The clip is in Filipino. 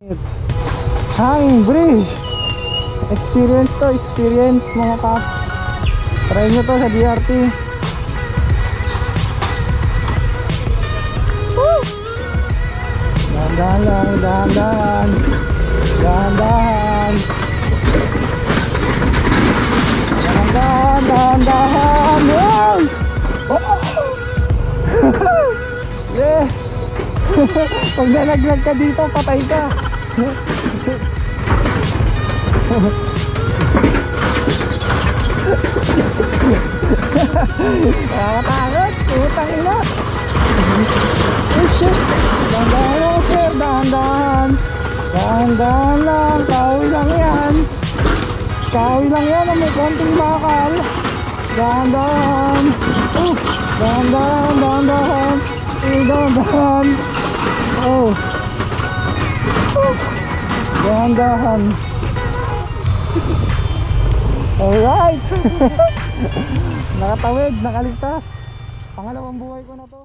Hanging bridge. Experience to, experience mga ka. Try nyo to sa DRT. Woo! Dahan-dahan lang, dahan-dahan. Dahan-dahan. Dahan-dahan, dahan-dahan. Wow! Oh! Yeah! Pag nalaglag ka dito, patay ka. Nakakatakot, putang ina. Oh shit, dahan-dahan lang sir, dahan-dahan. Dahan-dahan lang, kahoy lang yan. Kahoy lang yan, may konting bakal. Dahan-dahan. Dahan-dahan, dahan-dahan. Dahan-dahan. Oh. Dahan-dahan. Alright. Nakatawid, nakaligtas. Pangalawang buhay ko na to.